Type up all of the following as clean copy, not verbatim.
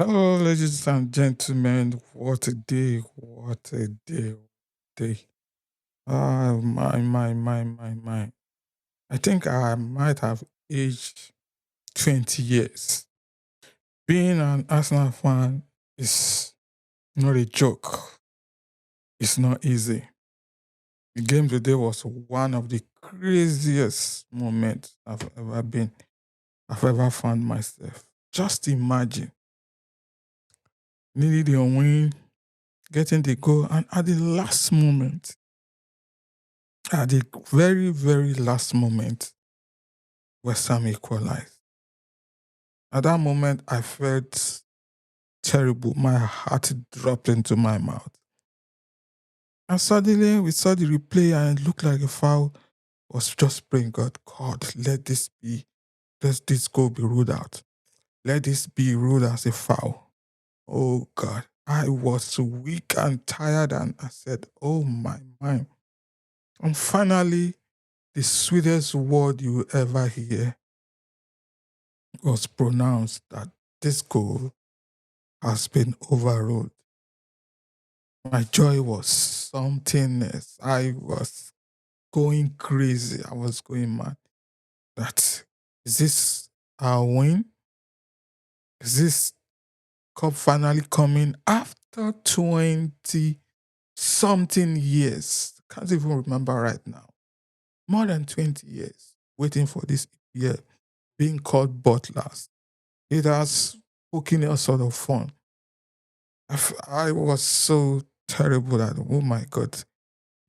Hello, ladies and gentlemen. What a day! What a day! Day. Ah, my. I think I might have aged 20 years. Being an Arsenal fan is not a joke. It's not easy. The game today was one of the craziest moments I've ever found myself. Just imagine nearly the win, getting the goal, and at the last moment, at the very, very last moment, West Ham equalized. At that moment, I felt terrible. My heart dropped into my mouth. And suddenly, we saw the replay and it looked like a foul. I was just praying, God, let this goal be ruled out. Let this be ruled as a foul. Oh, God. I was so weak and tired, and I said, oh, my mind. And finally, the sweetest word you ever hear was pronounced that this goal has been overruled. My joy was something else. I was going crazy. I was going mad. That is this our win? Is this cup finally coming after 20 something years? Can't even remember right now. More than 20 years waiting for this year, being called butlers. It has poking all sort of fun. I was so terrible that, oh my God,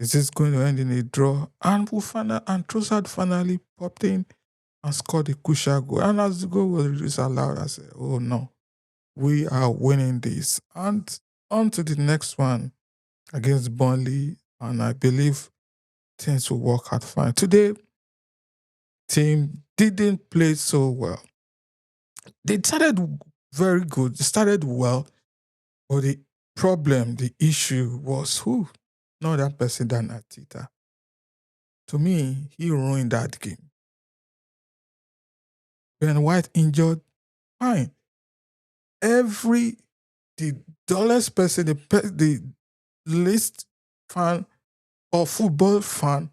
is this going to end in a draw? And Trossard finally popped in and scored a crucial goal. And as the goal was disallowed, I said, oh no, we are winning this. And on to the next one against Burnley. And I believe things will work out fine. Today, team didn't play so well. They started very good. They started well, but the problem, the issue was who? Not that person than Atita. To me, he ruined that game. Ben White injured, fine. Every the dullest person, the least fan or football fan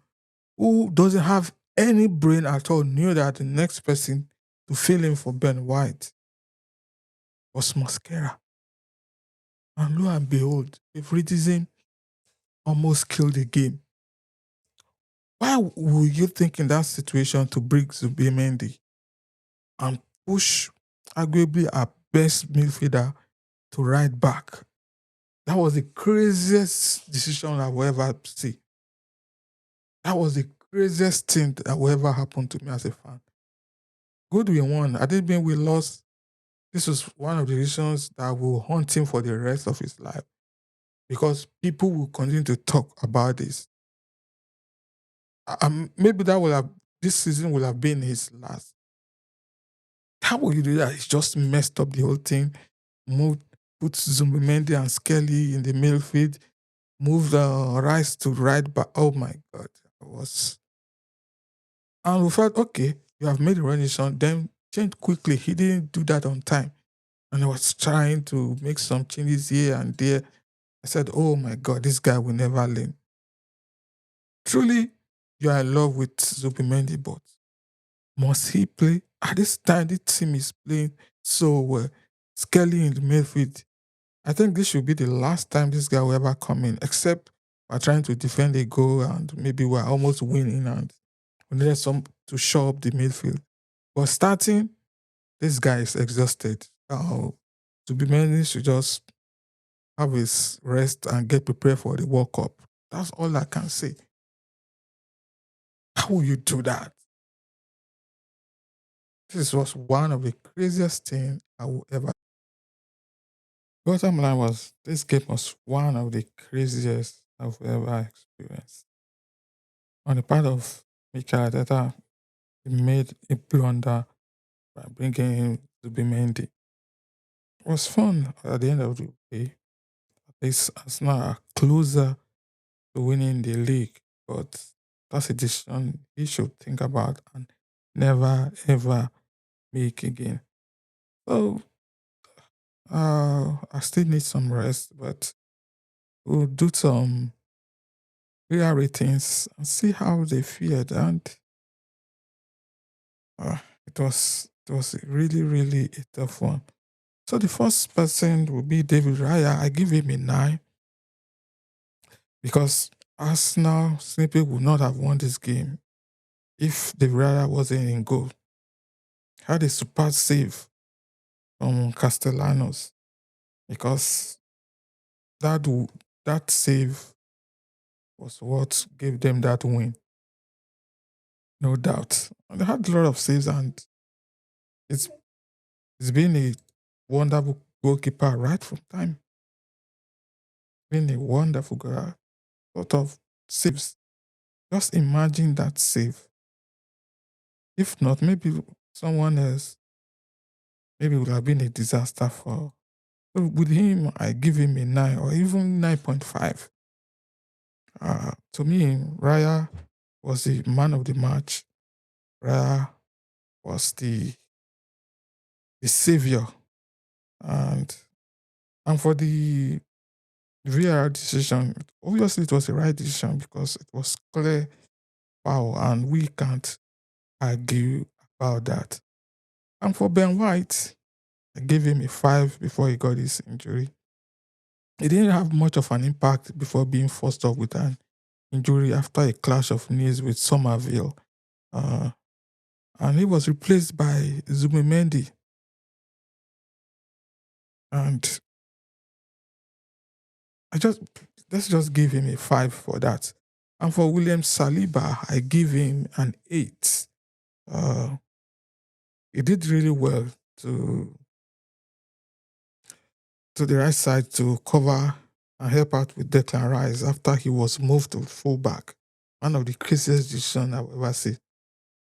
who doesn't have any brain at all knew that the next person to fill in for Ben White was Mascara. And lo and behold, favoritism almost killed the game. Why would you think in that situation to bring Zubimendi and push arguably our best midfielder to right back? That was the craziest decision I will ever see. That was the craziest thing that will ever happen to me as a fan. Good we won. I didn't mean we lost. This was one of the reasons that will haunt him for the rest of his life because people will continue to talk about this. Maybe this season will have been his last. How will you do that? He just messed up the whole thing. Moved, put Zumbimendi and Skelly in the midfield. Moved Rice to right back. Oh my God, it was. And we felt okay. You have made a rendition, then change quickly. He didn't do that on time, and I was trying to make some changes here and there. I said, "Oh my God, this guy will never learn." Truly, you are in love with Zubimendi, but must he play? At this time, this team is playing so well. Skelly in the midfield. I think this should be the last time this guy will ever come in, except we're trying to defend a goal and maybe we're almost winning and we needed some to show up the midfield. But starting, this guy is exhausted. To be managed to just have his rest and get prepared for the World Cup. That's all I can say. How will you do that? This was one of the craziest things I will ever. Bottom line was this game was one of the craziest I've ever experienced. On the part of Mikel Arteta, he made a blunder by bringing him to be Mendy. It was fun at the end of the day. At least Arsenal are closer to winning the league, but that's a decision he should think about and never ever make again. So I still need some rest, but we'll do some real ratings and see how they fared. And uh, it was really really a tough one. So the first person will be David Raya. I give him a 9 because Arsenal simply would not have won this game if David Raya wasn't in goal. Had a super save from Castellanos because that that save was what gave them that win, no doubt. And they had a lot of saves, and it's it's been a wonderful goalkeeper right from time. Been a wonderful goal, lot of saves. Just imagine that save. If not, maybe someone else, maybe it would have been a disaster for. So with him, I give him a 9 or even 9.5. To me, Raya was the man of the match. Raya was the savior. And and for the VAR decision, obviously it was the right decision because it was clear foul and we can't argue about that. And for Ben White, I gave him a 5 before he got his injury. He didn't have much of an impact before being forced off with an injury after a clash of knees with Somerville. Uh, and he was replaced by Zubimendi. And I just let's just give him a 5 for that. And for William Saliba, I give him an 8. Uh, he did really well to to the right side to cover and help out with Declan Rice after he was moved to fullback. One of the craziest decisions I've ever seen.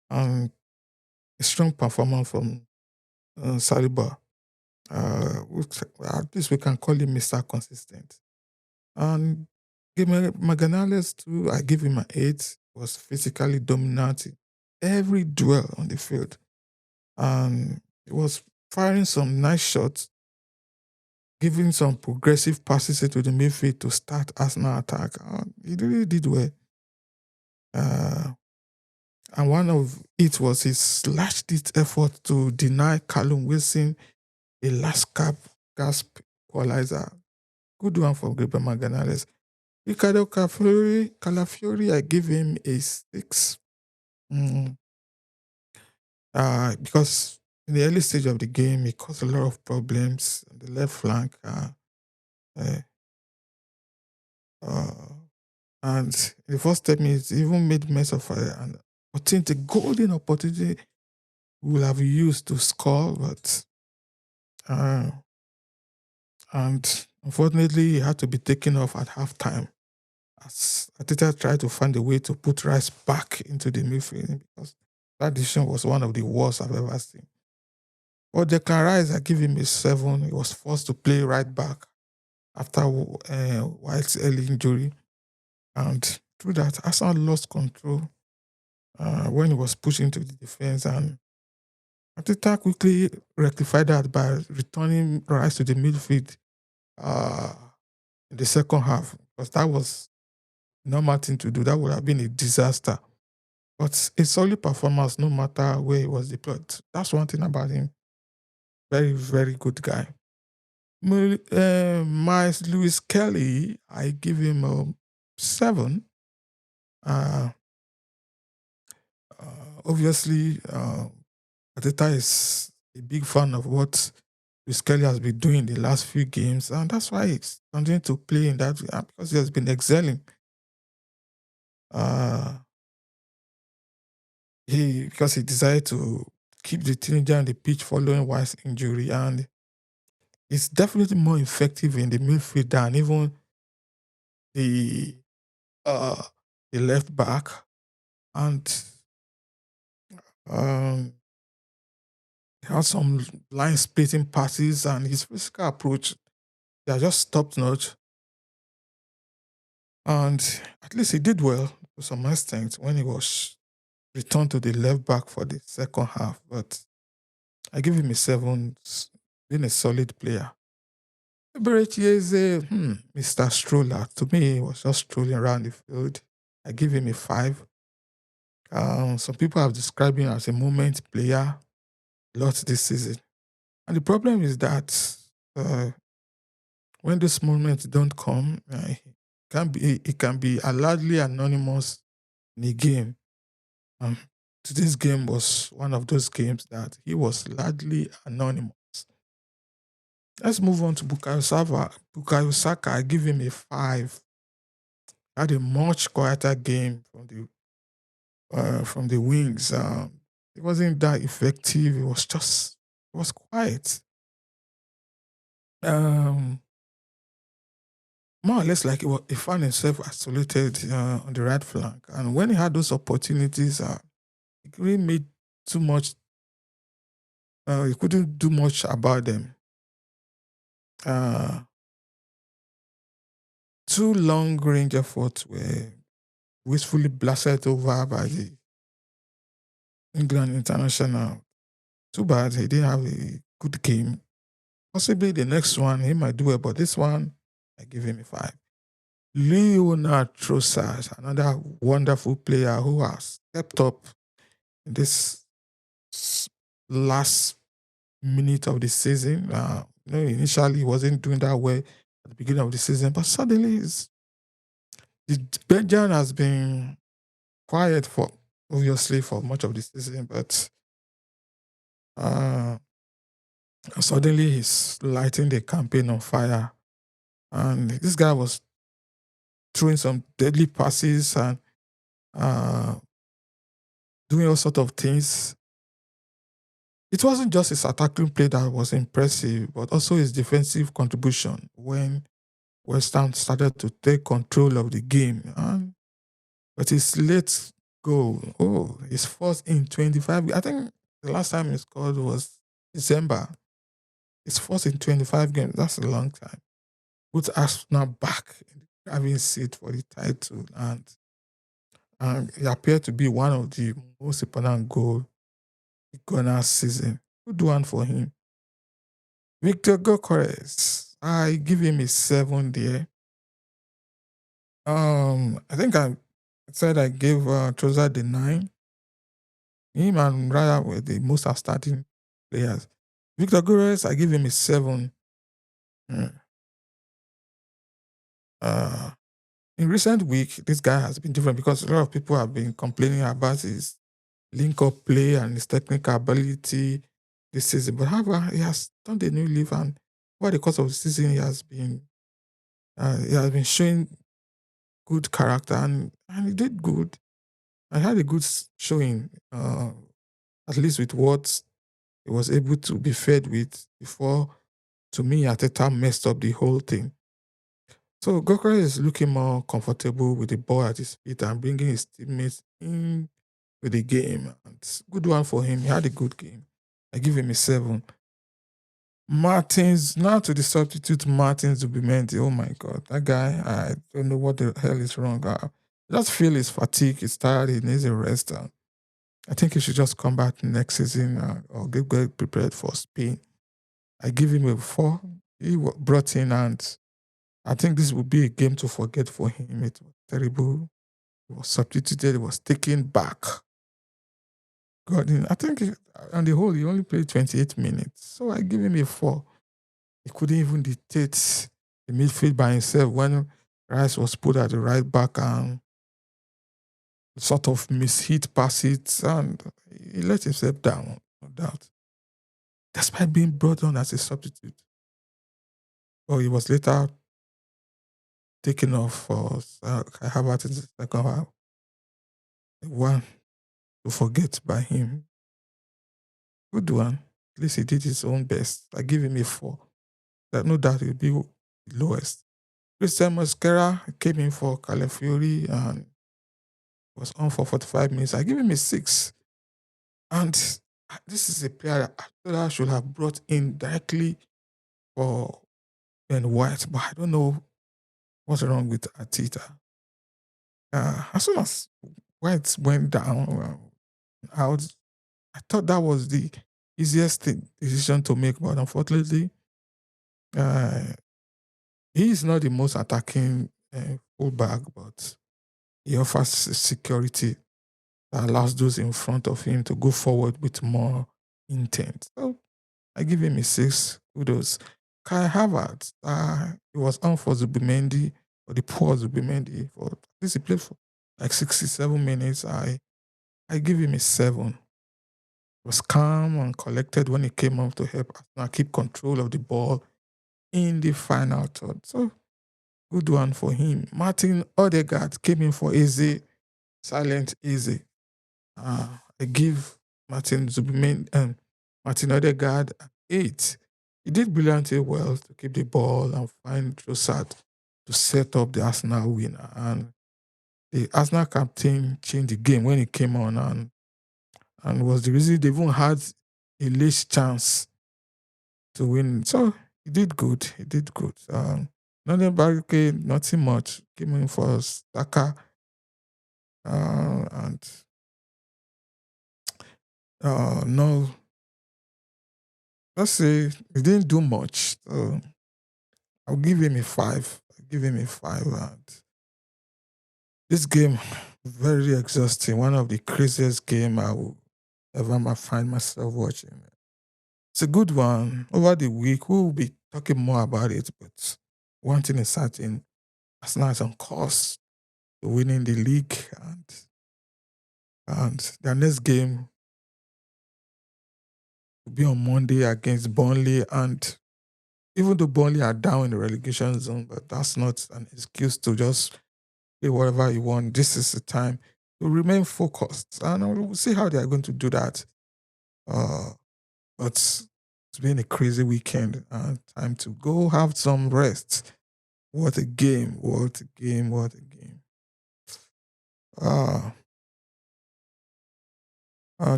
And a strong performance from Saliba. At least we can call him Mr. Consistent. And Maganales too, I give him an 8. Was physically dominating every duel on the field. And he was firing some nice shots, giving some progressive passes into the midfield to start Arsenal attack. He really did well. Uh, and one of it was his last ditch effort to deny Callum Wilson a last gasp equalizer. Good one for Gabriel Maganales. Ricardo Calafiori, I give him a 6. Mm, because in the early stage of the game, he caused a lot of problems on the left flank. Uh, uh, and in the first 10 minutes, he even made mess of an opportunity, golden opportunity we will have used to score, but uh, and unfortunately, he had to be taken off at halftime as Ateta tried to find a way to put Rice back into the midfield because that decision was one of the worst I've ever seen. But Declan Rice, I give him a 7. He was forced to play right back after White's early injury. And through that, Arsenal lost control when he was pushed into the defense. And Ateta quickly rectified that by returning Rice to the midfield uh, in the second half because that was normal thing to do. That would have been a disaster. But a solid performance no matter where he was deployed. That's one thing about him. Very, very good guy. Miles Lewis Kelly, I give him a 7. Uh, Obviously, Ateta is a big fan of what Lewis Kelly has been doing the last few games, and that's why he's continuing to play in that because he has been excelling. Uh, because he decided to keep the teenager on the pitch following White's injury, and it's definitely more effective in the midfield than even the uh, the left back. And um, he had some line splitting passes, and his physical approach, they are just top notch. And at least he did well to some extent when he was returned to the left back for the second half. But I give him a 7, being a solid player. Beretier Mr. Stroller. To me, he was just strolling around the field. I give him a five. Some people have described him as a moment player lot this season. And the problem is that uh, when those moments don't come, it can be largely anonymous in a game. Um, Today's game was one of those games that he was largely anonymous. Let's move on to Bukayo Saka. Bukayo Saka, I give him a five. Had a much quieter game from the wings. It wasn't that effective. It was quiet. Um, More or less like he found himself isolated on the right flank, and when he had those opportunities, he really made too much. He couldn't do much about them. Uh, Two long range efforts were wastefully blasted over by the England international. Too bad he didn't have a good game. Possibly the next one he might do it, but this one I give him a five. Leonard Trossard, another wonderful player who has stepped up in this s- last minute of the season. Initially he wasn't doing that well at the beginning of the season, but suddenly the Belgian has been quiet for obviously for much of the season, but uh, suddenly he's lighting the campaign on fire. And this guy was throwing some deadly passes and uh, doing all sort of things. It wasn't just his attacking play that was impressive, but also his defensive contribution when West Ham started to take control of the game. And but his late goal, his first in 25. I think the last time he scored was December. His first in 25 games. That's a long time. Put Arsenal back in the driving seat for the title, and he appeared to be one of the most important goal in Ghana's season. Good one for him. Victor Gokores, I give him a seven there. I think I said I gave Troza the nine. Him and Raya were the most outstanding players. Victor Gokores, I give him a seven. Mm. Uh, in recent week, this guy has been different because a lot of people have been complaining about his link up play and his technical ability this season. But however, he has turned a new leaf, and over the course of the season, he has been showing good character, and he did good. I had a good showing, at least with what he was able to be fed with before. To me, Ateta messed up the whole thing. So Gokra is looking more comfortable with the ball at his feet and bringing his teammates in with the game. And it's a good one for him. He had a good game. I give him a seven. Martins, now to the substitute Martins Zubimendi. Oh my God, that guy, I don't know what the hell is wrong. I just feel he's fatigued, he's tired, he needs a rest. I think he should just come back next season or get prepared for Spain. I give him a four. He brought in, and I think this would be a game to forget for him. It was terrible. He was substituted, he was taken back. God, I think on the whole, he only played 28 minutes. So I give him a four. He couldn't even dictate the midfield by himself when Rice was put at the right back and sort of mishit passes, and he let himself down, no doubt. Despite being brought on as a substitute. But he was later taken off for Kai Havertz in the second half. One to forget by him. Good one. At least he did his own best. I give him a four. That no doubt he'll be the lowest. Christian Mosquera came in for Calafiori and was on for 45 minutes. I give him a six. And this is a player that Arteta should have brought in directly for Ben White, but I don't know what's wrong with Arteta. As soon as White went down out, I thought that was the easiest decision to make, but unfortunately, uh, He is not the most attacking fullback, but he offers security that allows those in front of him to go forward with more intent. So I give him a six. Kudos. Kai Havertz, it was on for Zubimendi, or the poor Zubimendi. For at least he played for like 67 minutes. I give him a seven. Was calm and collected when he came out to help Arsenal keep control of the ball in the final third. So good one for him. Martin Odegaard came in for easy, silent easy. I give Martin Odegaard an eight. He did brilliantly well to keep the ball and find Trossard to set up the Arsenal winner. And the Arsenal captain changed the game when he came on, and was the reason they even had a late chance to win. So he did good. He did good. Nothing barricade, nothing much. Came in for Saka, and no, let's say he didn't do much. So I'll give him a five. I'll give him a five. And this game, very exhausting. One of the craziest game I will ever find myself watching. It's a good one. Over the week, we'll be talking more about it, but one thing is certain, Arsenal is on course to winning the league, and their next game will be on Monday against Burnley. And even though Burnley are down in the relegation zone, but that's not an excuse to just play whatever you want. This is the time to remain focused, and we'll see how they are going to do that. Uh, but it's been a crazy weekend, and time to go have some rest. What a game! What a game! What a game! Uh,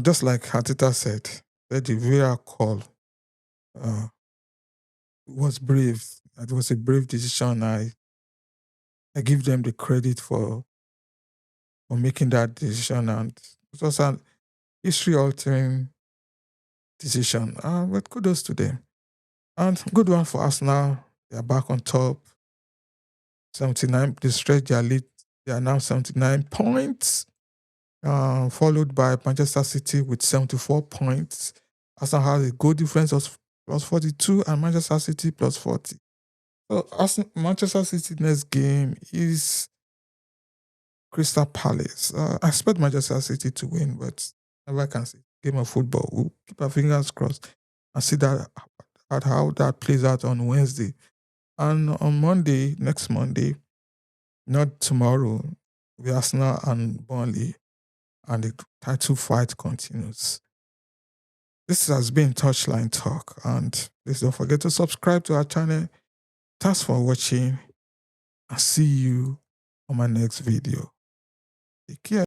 just like Hatita said, that the VAR call uh, was brave. It was a brave decision. I give them the credit for making that decision, and it was an history altering decision. But kudos to them. And good one for Arsenal. They are back on top. 79. They stretched their lead. They are now 79 points. Followed by Manchester City with 74 points. Arsenal has a goal difference of plus 42 and Manchester City plus 40. So Manchester City next game is Crystal Palace. I expect Manchester City to win, but never can say. Game of football. We'll keep our fingers crossed and see that at how that plays out on Wednesday. And on Monday, next Monday, not tomorrow, we Arsenal and Burnley, and the title fight continues. This has been Touchline Talk, and please don't forget to subscribe to our channel. Thanks for watching. I'll see you on my next video. Take care.